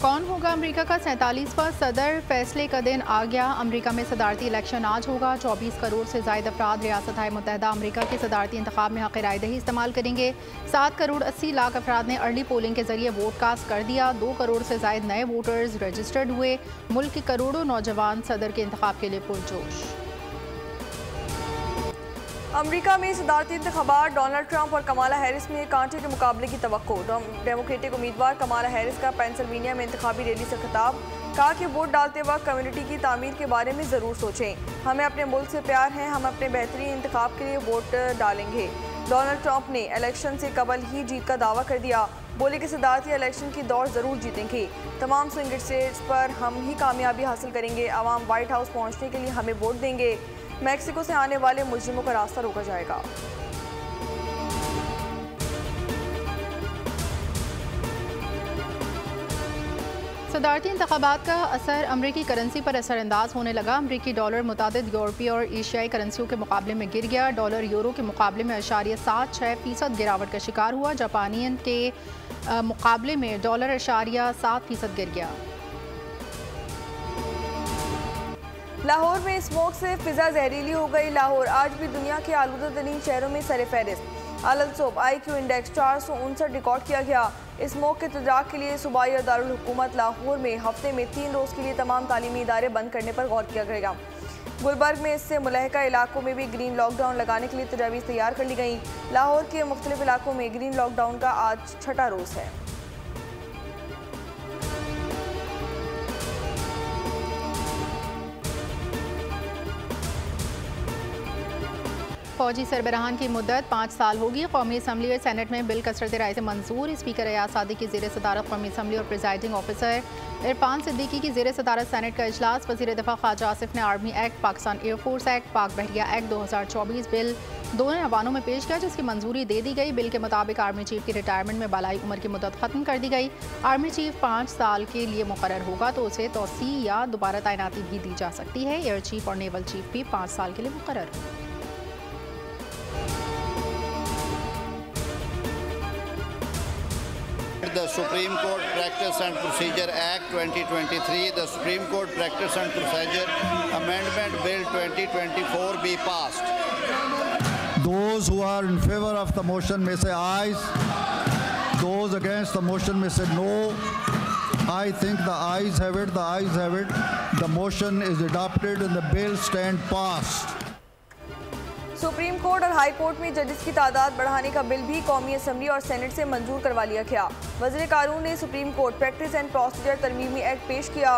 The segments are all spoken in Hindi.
कौन होगा अमेरिका का 47वां सदर? फैसले का दिन आ गया। अमेरिका में सदारती इलेक्शन आज होगा। 24 करोड़ से ज़ायद अफराद रियासत मुत्तहदा अमेरिका के सदारती इंतखाब में हक़ राय दही इस्तेमाल करेंगे। 7 करोड़ 80 लाख अफराद ने अर्ली पोलिंग के जरिए वोट कास्ट कर दिया। 2 करोड़ से ज़ायद नए वोटर्स रजिस्टर्ड हुए। मुल्क के करोड़ों नौजवान सदर के इंतखाब के लिए पुरजोश। अमेरिका में सदारती इंतखाबात, डोनाल्ड ट्रंप और कमाला हैरिस में कांटे के मुकाबले की तवक्को। डेमोक्रेटिक उम्मीदवार कमाला हैरिस का पेंसिल्वेनिया में इंतखाबी रैली से खिताब। कहा कि वोट डालते वक्त कम्युनिटी की तामीर के बारे में ज़रूर सोचें। हमें अपने मुल्क से प्यार है, हम अपने बेहतरीन इंतखाब के लिए वोट डालेंगे। डोनाल्ड ट्रंप ने इलेक्शन से कबल ही जीत का दावा कर दिया। बोले कि सदारती इलेक्शन की दौड़ ज़रूर जीतेंगे। तमाम स्विंग स्टेट्स पर हम ही कामयाबी हासिल करेंगे। आवाम व्हाइट हाउस पहुँचने के लिए हमें वोट देंगे। मैक्सिको से आने वाले मुजरिमों का रास्ता रोका जाएगा। सदारती इंतखाबात का असर अमरीकी करेंसी पर असरअंदाज होने लगा। अमरीकी डॉलर मुतादिद यूरोपीय और एशियाई करेंसियों के मुकाबले में गिर गया। डॉलर यूरो के मुकाबले में 0.76% गिरावट का शिकार हुआ। जापानी येन के मुकाबले में डॉलर 0.7% गिर गया। लाहौर में स्मोक से फिजा जहरीली हो गई। लाहौर आज भी दुनिया के आलूदा तरीन शहरों में सरफहरिस्त। आलतसोब IQ इंडेक्स 459 रिकॉर्ड किया गया। स्मोक के तदाक के लिए सूबाई और दारुल हुकूमत लाहौर में हफ्ते में 3 रोज़ के लिए तमाम तालीमी इदारे बंद करने पर गौर किया गया। गुलबर्ग में इससे मुलहका इलाकों में भी ग्रीन लॉकडाउन लगाने के लिए तजावीज़ तैयार कर ली गई। लाहौर के मुख्तलिफ इलाकों में ग्रीन लॉकडाउन का आज 6ठा रोज़ है। फौजी सरबराहान की मुद्दत 5 साल होगी। कौमी असम्बली और सेनेट में बिल कसरत राय से मंजूर। स्पीकर अयाज सादी की ज़ेर सदारत कौमी असम्बली और प्रिजाइडिंग ऑफिसर इरफान सिद्दीकी की ज़ेर सदारत सेनेट का इजलास। वज़ीर दिफा ख्वाजा आसिफ ने army act, Pakistan air force act, पाक बहरिया एक्ट 2024 बिल दोनों ऐवानों में पेश किया, जिसकी मंजूरी दे दी गई। बिल के मुताबिक आर्मी चीफ की रिटायरमेंट में बालाई उम्र की मुद्दत खत्म कर दी गई। आर्मी चीफ 5 साल के लिए मुकर्रर होगा तो उसे तोसी या दोबारा तैनाती भी दी जा सकती है। एयर चीफ और नेवल चीफ भी 5 साल के लिए मुकर्रर होंगे। The Supreme Court Practice and Procedure Act 2023, the Supreme Court Practice and Procedure Amendment Bill 2024 be passed. Those who are in favor of the motion may say ayes. Those against the motion may say no. I think the ayes have it. The ayes have it. The motion is adopted and the bill stand passed. Supreme court और हाई कोर्ट में जजेस की तादाद बढ़ाने का बिल भी कौमी असम्बली और सेनेट से मंजूर करवा लिया गया। वज़ीर कानून ने Supreme Court practice and procedure तरमीमी एक्ट पेश किया।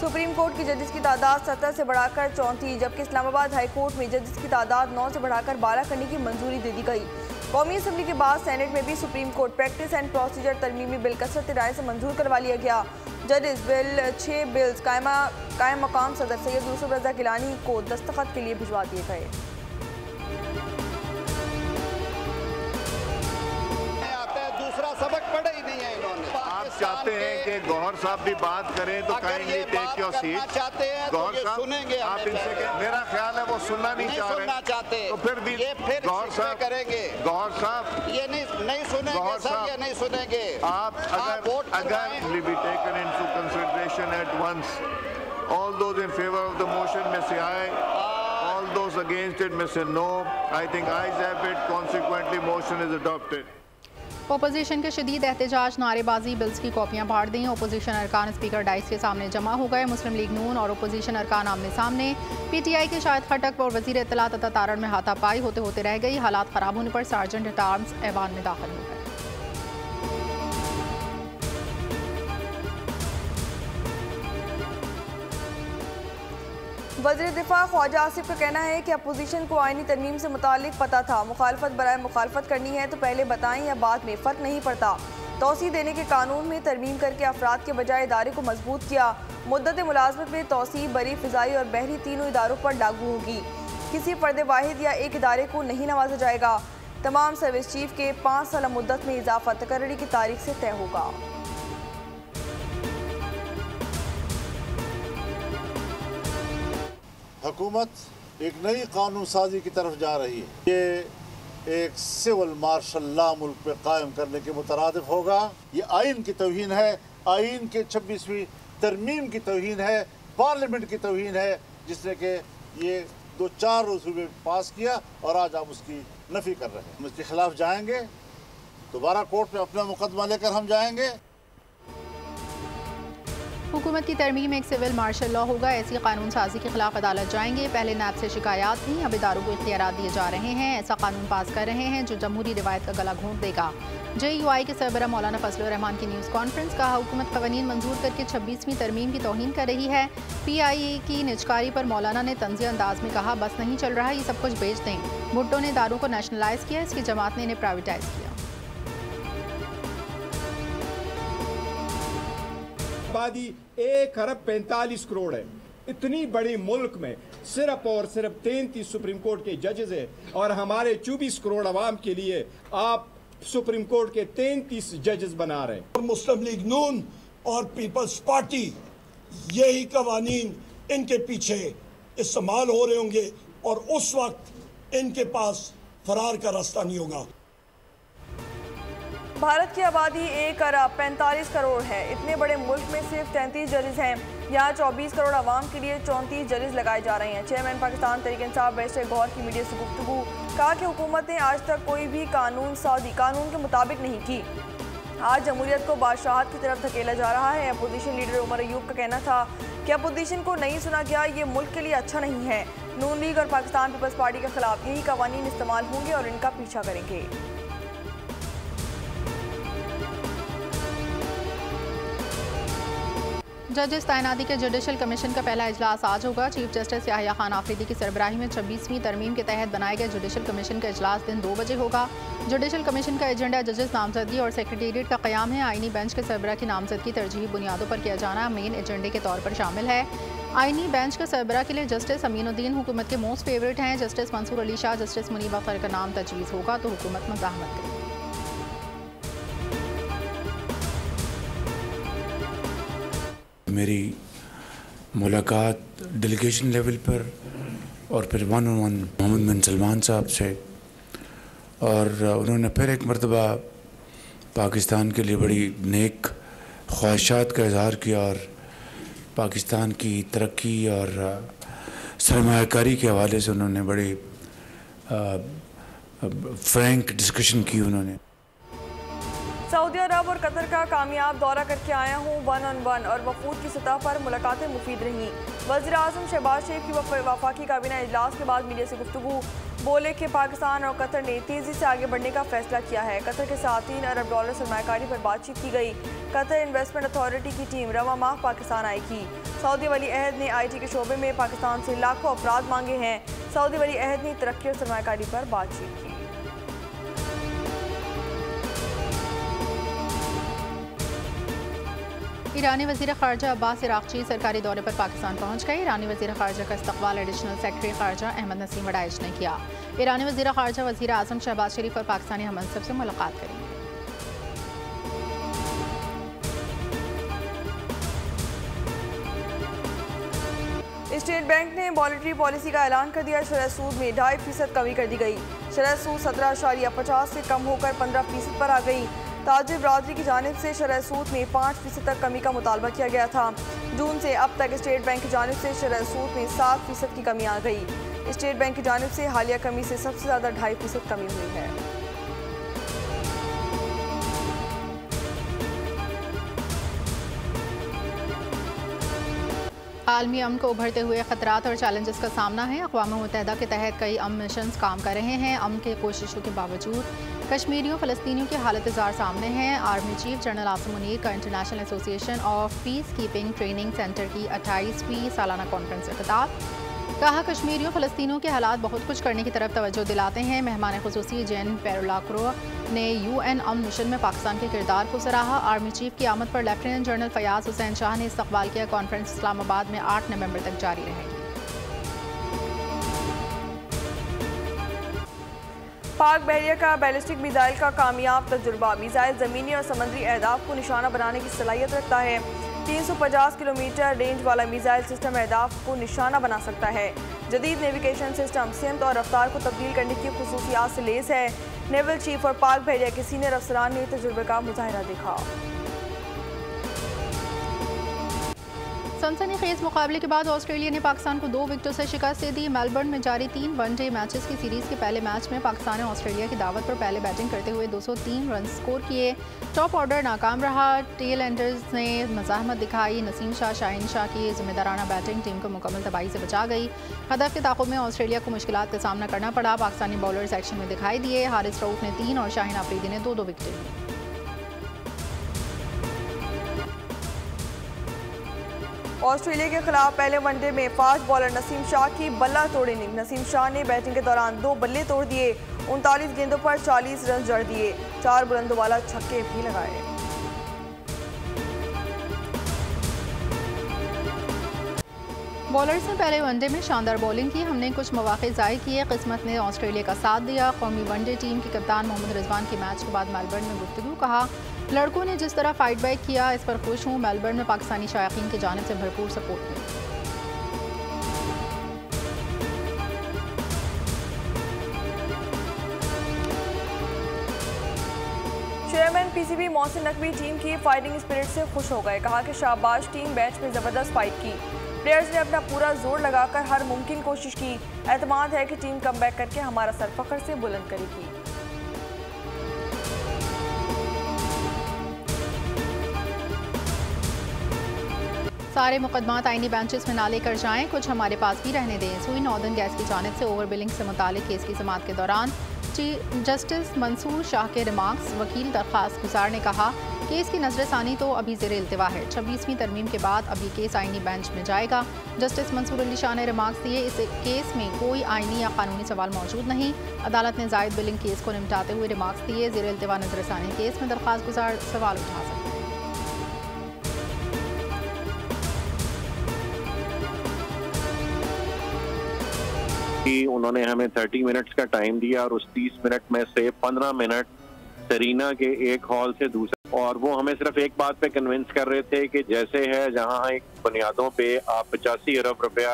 सुप्रीम कोर्ट की जजेस की तादाद 17 से बढ़ाकर 34, जबकि इस्लामाबाद हाई कोर्ट में जजेस की तादाद 9 से बढ़ाकर 12 करने की मंजूरी दे दी गई। कौमी असम्बली के बाद सेनेट में भी Supreme Court practice and procedure तरमीमी बिल कसरत राय से मंजूर करवा लिया गया। जजेस बिल 6 बिल्स कायम मकाम सदर सैयद यूसुफ रज़ा गिलानी को दस्तखत के लिए भिजवा दिए गए। सबक पढ़ा ही नहीं है इन्होंने। आप चाहते हैं कि गौहर साहब भी बात करें तो काइंडली टेक योर सीट। चाहते हैं गौहर तो साहब सुनेंगे। आप इनसे मेरा ख्याल है वो सुनना नहीं चाह रहे। तो फिर भी गौहर साहब करेंगे। गौहर साहब ये नहीं सुनेंगे सर, ये नहीं सुनेंगे। आप अगर will be taken into consideration at once. All those in favor of the motion may say aye. All those against it may say no. I think ayes have it. Consequently, motion is adopted. Opposition के शदीद एहतजाज, नारेबाजी, बिल्स की कॉपियां फाड़ दी। ओपोजिशन अरकान स्पीकर डाइस के सामने जमा हो गए। मुस्लिम लीग नून और ओपोजिशन अरकान आमने सामने। PTI के शाहिद खटक और वजीर इत्तलात तथा तारण में हाथापाई होते होते रह गई। हालात खराब होने पर सार्जेंट एट आर्म्स ऐवान में दाखिल हो गए। वज़ीर दिफा ख्वाजा आसिफ का कहना है कि अपोजिशन को आईनी तरमीम से मुतालिक पता था। मुखालफत बराए मुखालफत करनी है तो पहले बताएं या बाद में, फ़र्क नहीं पड़ता। तोसी देने के कानून में तरमीम करके अफराद के बजाय इदारे को मजबूत किया। मुद्दत मुलाजमत में तोसी बरी, फ़िज़ाई और बहरी तीनों इदारों पर लागू होगी। किसी फ़र्द वाहिद या एक इदारे को नहीं नवाजा जाएगा। तमाम सर्विस चीफ के 5 साल मुद्दत में इजाफा तकर्री की तारीख से तय होगा। हुकूमत एक नई कानून साजी की तरफ जा रही है। ये एक सिविल मार्शल लॉ मुल्क पे कायम करने के मुतरादिफ होगा। ये आइन की तौहीन है आइन के 26वीं तरमीम की तौहीन है, पार्लियामेंट की तौहीन है, जिसने कि ये 2-4 रोज़ में पास किया और आज हम उसकी नफ़ी कर रहे हैं। हम इसके खिलाफ जाएंगे, दोबारा कोर्ट में अपना मुकदमा लेकर हम जाएंगे। हुकूमत की तरमीम एक सिविल मार्शल लॉ होगा, ऐसी कानून साजी के खिलाफ अदालत जाएंगे। पहले नैब से शिकायत थी, अब इदारों को इख्तियारात दिए जा रहे हैं। ऐसा कानून पास कर रहे हैं जो जमहूरी रिवायत का गला घोंट देगा। JUI के सरबरा मौलाना फजलुर रहमान की न्यूज़ कॉन्फ्रेंस। कहा हुकूमत कवानीन मंजूर करके 26वीं तरमीम की तौहीन कर रही है। PIA की निजकारी पर मौलाना ने तंज़िया अंदाज में कहा बस नहीं चल रहा, ये सब कुछ बेच दें। भुट्टो ने इदारों को नेशनलाइज किया, इसकी जमात ने इन्हें प्राइवेटाइज किया। आबादी 1 अरब 45 करोड़ है। इतनी बड़ी मुल्क में सिर्फ और सिर्फ 33 सुप्रीम कोर्ट के जजेस है और हमारे 24 करोड़ अवाम के लिए आप सुप्रीम कोर्ट के 33 जजेस बना रहे हैं। मुस्लिम लीग नून और पीपल्स पार्टी, यही कवानीन इनके पीछे इस्तेमाल हो रहे होंगे और उस वक्त इनके पास फरार का रास्ता नहीं होगा। भारत की आबादी 1 अरब 45 करोड़ है। इतने बड़े मुल्क में सिर्फ 33 जजेस हैं। यहाँ 24 करोड़ आवाम के लिए 34 जजेस लगाए जा रहे हैं। चेयरमैन पाकिस्तान तहरीक इंसाफ बैरिस्टर गौहर की मीडिया से गुफ्तगू। कहा कि हुकूमत ने आज तक कोई भी कानून साजी कानून के मुताबिक नहीं की। आज जमहूरियत को बादशाहत की तरफ धकेला जा रहा है। अपोजिशन लीडर उमर अयूब का कहना था कि अपोजिशन को नहीं सुना गया, ये मुल्क के लिए अच्छा नहीं है। नून लीग और पाकिस्तान पीपल्स पार्टी के खिलाफ यही कवानीन इस्तेमाल होंगे और इनका पीछा करेंगे। जजेस तैनाती के जुडिशल कमीशन का पहला इजलास आज होगा। चीफ जस्टिस याहिया खान आफरीदी की सरबराही में 26वीं तरमीम के तहत बनाए गए जुडिशल कमीशन का इजलास दिन 2 बजे होगा। जुडिशल कमीशन का एजेंडा जजेस नामजदगी और सेक्रेटेरिएट का क़याम है। आईनी बेंच के सरबराह की नामजदगी तरजीही बुनियादों पर किया जाना मेन एजेंडे के तौर पर शामिल है। आईनी बेंच के सरबराह के लिए जस्टिस अमीनुद्दीन हुकूमत के मोस्ट फेवरेट हैं। जस्टिस मंसूर अली शाह, जस्टिस मुनीब अख्तर का नाम तजवीज़ होगा तो हुकूमत मज़ाहमत करेगी। मेरी मुलाकात डेलीगेशन लेवल पर और फिर 1-on-1 मोहम्मद बिन सलमान साहब से, और उन्होंने फिर एक मरतबा पाकिस्तान के लिए बड़ी नेक ख्वाहिशात का इज़हार किया और पाकिस्तान की तरक्की और सरमायाकारी के हवाले से उन्होंने बड़ी फ्रैंक डिस्कशन की। उन्होंने सऊदी अरब और कतर का कामयाब दौरा करके आया हूँ 1-on-1 और वफूद की सतह पर मुलाकातें मुफीद रहीं। वज़ीर-ए-आज़म शहबाज शरीफ की वफाकी काबीना इजलास के बाद मीडिया से गुफ्तगू। बोले कि पाकिस्तान और कतर ने तेज़ी से आगे बढ़ने का फैसला किया है। कतर के साथ $3 अरब सरमायाकारी पर बातचीत की गई। कतर इन्वेस्टमेंट अथॉरिटी की टीम रवा माह पाकिस्तान आएगी। सऊदी वली अहद ने IT के शोबे में पाकिस्तान से लाखों अफराद मांगे हैं। सऊदी वली अहद ने तरक्की और सरमायाकारी पर बातचीत की। ईरानी वज़ीर ख़ारजा अब्बास इराक़ची सरकारी दौरे पर पाकिस्तान पहुँच गए। ईरानी वज़ीर ख़ारजा का इस्तक़बाल एडिशनल सेक्रेटरी ख़ारजा अहमद नसीम वडाइच ने किया। ईरानी वज़ीर ख़ारजा वज़ीर आज़म शहबाज शरीफ और पाकिस्तानी हममंसब से मुलाकात करेंगे। स्टेट बैंक ने मॉनेटरी पॉलिसी का ऐलान कर दिया। शरह सूद में 2.5% कमी कर दी गई। शरह सूद 17.50 से कम होकर 15% पर आ गई। ताजिर बरादरी की जानिब से शरह सूद में 5% तक कमी का मुतालबा किया गया था। जून से अब तक स्टेट बैंक की जानिब से शरह सूद में 7% की कमी आ गई। स्टेट बैंक की जानिब से हालिया कमी से सबसे ज़्यादा 2.5% कमी हुई है। आलमी अमन को उभरते हुए ख़तरात और चैलेंजेस का सामना है। अक़वाम मुत्तहिदा के तहत कई अमन मिशंस काम कर रहे हैं। अमन के कोशिशों के बावजूद कश्मीरियों फ़लस्तीनियों की हालत ज़ार सामने है। Army chief general Asim Munir का international association of peacekeeping training centre की 28वीं सालाना कॉन्फ्रेंस से खिताब। कहा कश्मीरियों फ़लस्तीनियों के हालात बहुत कुछ करने की तरफ तवज्जो दिलाते हैं। मेहमान खुसूसी जेन पेरोलाक्रो ने UN अमन मिशन में पाकिस्तान के किरदार को सराहा। आर्मी चीफ की आमद पर लेफ्टिनेंट जनरल फयाज हुसैन शाह ने इस्तकबाल किया। कॉन्फ्रेंस इस्लामाबाद में 8 नवंबर तक जारी रहेगी। पाक बहरिया का बैलिस्टिक मिसाइल का कामयाब तजुर्बा। मिसाइल ज़मीनी और समंदरी अहदाफ को निशाना बनाने की सलाहियत रखता है। 350 किलोमीटर रेंज वाला मिसाइल सिस्टम अहदाफ को निशाना बना सकता है। जदीद नेविगेशन सिस्टम सिमत और रफ्तार को तब्दील करने की खुसूसियात से लेस है। नेवल चीफ और पाक बहरिया के सीनियर अफसरान ने तजुर्बे का मुजाहिरा देखा। सनसनीखेज मुकाबले के बाद ऑस्ट्रेलिया ने पाकिस्तान को 2 विकेटों से शिकस्त दे दी। मेलबर्न में जारी 3 वनडे मैचेस की सीरीज के पहले मैच में पाकिस्तान ने ऑस्ट्रेलिया की दावत पर पहले बैटिंग करते हुए 203 रन स्कोर किए। टॉप ऑर्डर नाकाम रहा। टेल एंडर्स ने मज़ाहमत दिखाई। नसीम शाह, शाहीन शाह की जिम्मेदाराना बैटिंग टीम को मुकम्मल तबाही से बचा गई। हदफ के ताक़ुब में ऑस्ट्रेलिया को मुश्किलात का सामना करना पड़ा। पाकिस्तानी बॉलर्स एक्शन में दिखाई दिए। हारिस रऊफ ने 3 और शाहीन अफरीदी ने 2-2 विकेटें ली। ऑस्ट्रेलिया के खिलाफ पहले वनडे में फास्ट बॉलर नसीम शाह की बल्ला तोड़ इनिंग। नसीम शाह ने बैटिंग के दौरान 2 बल्ले तोड़ दिए। 39 गेंदों पर 40 रन जड़ दिए। 4 बुलंदों वाला छक्के भी लगाए। बॉलर्स ने पहले वनडे में शानदार बॉलिंग की। हमने कुछ मौके ज़ाय किए। किस्मत ने ऑस्ट्रेलिया का साथ दिया। कौमी वनडे टीम के कप्तान मोहम्मद रिजवान की मैच के बाद मेलबर्न में गुफ्तगू। कहा, लड़कों ने जिस तरह फाइट बैक किया इस पर खुश हूँ। मेलबर्न में पाकिस्तानी शायकीन की जानिब से भरपूर सपोर्ट मिली। Chairman PCB Mohsin Naqvi team की फाइटिंग स्पिरिट से खुश हो गए। कहा कि शाबाश टीम, मैच में ज़बरदस्त फाइट की। प्लेयर्स ने अपना पूरा जोर लगाकर हर मुमकिन कोशिश की। एतमाद है कि टीम कमबैक करके हमारा सर फख्र से बुलंद करेगी। सारे मुकदमात आईनी बेंचेस में ना लेकर जाएं, कुछ हमारे पास भी रहने दें। सुई नॉर्दर्न गैस की जानिब से ओवर बिलिंग से मुतालिक केस की समाअत के दौरान जस्टिस मंसूर शाह के रिमार्क्स। वकील दरख्वास्त गुजार ने कहा, केस की नजरसानी तो अभी ज़ेर इल्तिवा है। 26वीं तरमीम के बाद अब ये केस आईनी बेंच में जाएगा। जस्टिस मंसूर अली शाह ने रिमार्क्स दिए, इस केस में कोई आईनी या कानूनी सवाल मौजूद नहीं। अदालत ने जायद बिलिंग केस को निपटाते हुए रिमार्क्स दिए, ज़ेर इल्तिवा नजरसानी केस में दरख्वास्त गुजार सवाल उठा सकते हैं। उन्होंने हमें 30 मिनट्स का टाइम दिया और उस 30 मिनट में से 15 मिनट सरीना के एक हॉल से दूसरा, और वो हमें सिर्फ एक बात पे कन्विंस कर रहे थे कि जैसे है जहां एक बुनियादों पे आप 85 अरब रुपया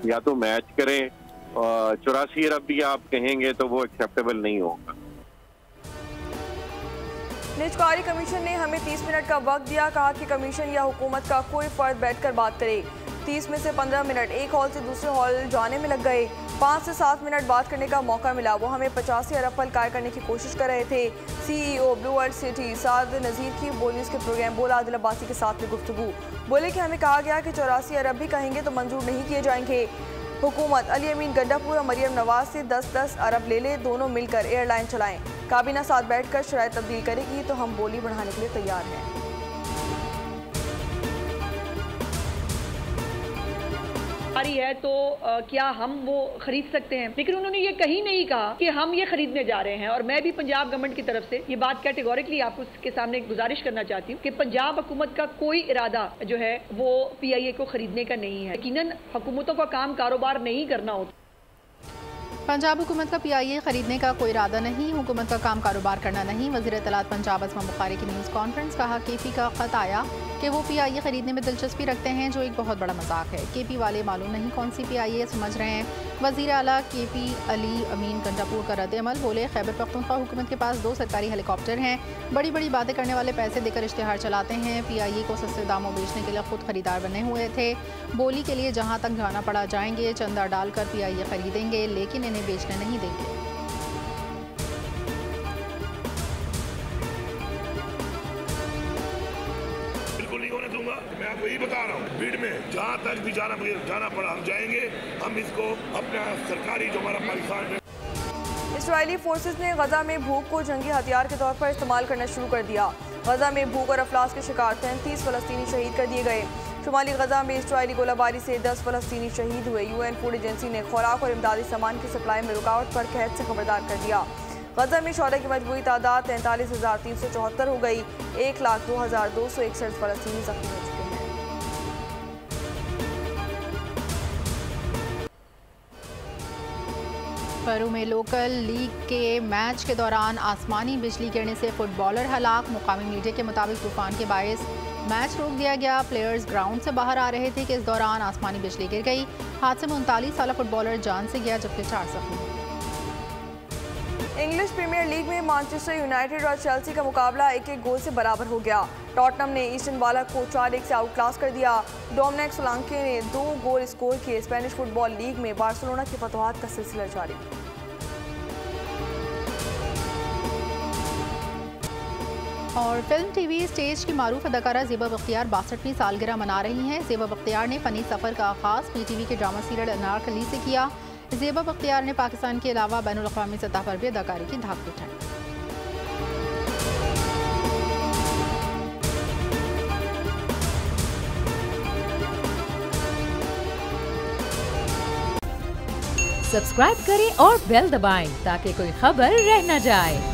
या तो मैच करें, 84 अरब भी आप कहेंगे तो वो एक्सेप्टेबल नहीं होगा। निजकारी कमीशन ने हमें 30 मिनट का वक्त दिया। कहा कि कमीशन या हुकूमत का कोई फर्द बैठकर बात करे। 30 में से 15 मिनट एक हॉल से दूसरे हॉल जाने में लग गए। 5 से 7 मिनट बात करने का मौका मिला। वो हमें 85 अरब पर काय करने की कोशिश कर रहे थे। CEO ब्लू वर्ल्ड सिटी साद नज़ीर की बोलीज के प्रोग्राम बोला आदिल अब्बासी के साथ में गुफ्तगू। बोले कि हमें कहा गया कि 84 अरब भी कहेंगे तो मंजूर नहीं किए जाएंगे। हुकूमत अली अमीन गंडापुर और मरियम नवाज से 10-10 अरब ले ले, दोनों मिलकर एयरलाइन चलाएं। काबीना साथ बैठकर शराइत तब्दील करेगी तो हम बोली बढ़ाने के लिए तैयार हैं। है तो क्या हम वो खरीद सकते हैं, लेकिन उन्होंने ये कहीं नहीं कहा कि हम ये खरीदने जा रहे हैं। और मैं भी पंजाब गवर्नमेंट की तरफ से ये बात कैटेगोरिकली आपको के सामने गुजारिश करना चाहती हूँ कि पंजाब हुकूमत का कोई इरादा जो है वो PIA को खरीदने का नहीं है। यकीनन हुकूमतों का काम कारोबार नहीं करना होता। पंजाब हुकूमत का PIA खरीदने का कोई इरादा नहीं, हुकूमत का काम कारोबार करना नहीं। वज़ीर इत्तलात पंजाब असमा बुखारी की न्यूज़ कॉन्फ्रेंस। कहा, KP का ख़त आया कि वो PIA खरीदने में दिलचस्पी रखते हैं, जो एक बहुत बड़ा मजाक है। KP वाले मालूम नहीं कौन सी PIA समझ रहे हैं। वज़ीर आला KP अली अमीन गंडापुर का रद्द-ए-अमल। बोले, खैबर पख्तूनख्वा हुकूमत के पास 2 सरकारी हेलीकॉप्टर हैं। बड़ी बड़ी बातें करने वाले पैसे देकर इश्तिहार चलाते हैं। PIA को सस्ते दामों बेचने के लिए खुद खरीदार बने हुए थे। बोली के लिए जहाँ तक जाना पड़ा जाएंगे, चंदा डालकर PIA खरीदेंगे, लेकिन इन्हें बेचने नहीं देंगे। मैं आपको यही बता रहा हूँ, भीड़ में जहाँ तक भी जाना पड़ा हम जाएंगे। हम इसको अपना सरकारी जो हमारा पाकिस्तान में। इस्राइली फोर्सेस ने गजा में भूख को जंगी हथियार के तौर पर इस्तेमाल करना शुरू कर दिया। गजा में भूख और अफलास के शिकार 33 फ़लस्तीनी शहीद कर दिए गए। शुमाली गजा में इस्राइली गोलाबारी से 10 फ़लस्तीनी शहीद हुए। UN फूड एजेंसी ने खुराक और इमदादी सामान की सप्लाई में रुकावट पर कहत से खबरदार कर दिया। गजा में शोहदा की मजबूरी तादाद 43,374 हो गई। 1,02,261 फ़लस्तीनी जख्मी हो चुके हैं। परू में लोकल लीग के मैच के दौरान आसमानी बिजली गिरने से फुटबॉलर हलाक। मुकामी मीडिया के मुताबिक तूफान के बायस मैच रोक दिया गया। प्लेयर्स ग्राउंड से बाहर आ रहे थे कि इस दौरान आसमानी बिजली गिर गई। हादसे में 39 साला फुटबॉलर जान से गया, जबकि 4 जख्मी। इंग्लिश प्रीमियर लीग में मैनचेस्टर यूनाइटेड और चेल्सी का मुकाबला 1-1 गोल से बराबर हो गया। टॉटनहम ने ईस्टर्न वाला को 4-1 से आउट क्लास कर दिया। डोमिनिक सोलांके ने 2 गोल स्कोर किए। स्पेनिश फुटबॉल लीग में बार्सिलोना की फतवाहत का सिलसिला जारी। और फिल्म टीवी स्टेज की मारूफ अदाकारा ज़ेबा बख्तियार 62वीं सालगिरह मना रही हैं। ज़ेबा बख्तियार ने फ़नी सफ़र का आगाज़ पीटीवी के ड्रामा सीरियल अनारकली से किया। ज़ेबा बख्तियार ने पाकिस्तान के अलावा बैनुल अक़वामी सतह पर भी अदाकारी की धाक उठाई। सब्सक्राइब करें और बेल दबाएं ताकि कोई खबर रह न जाए।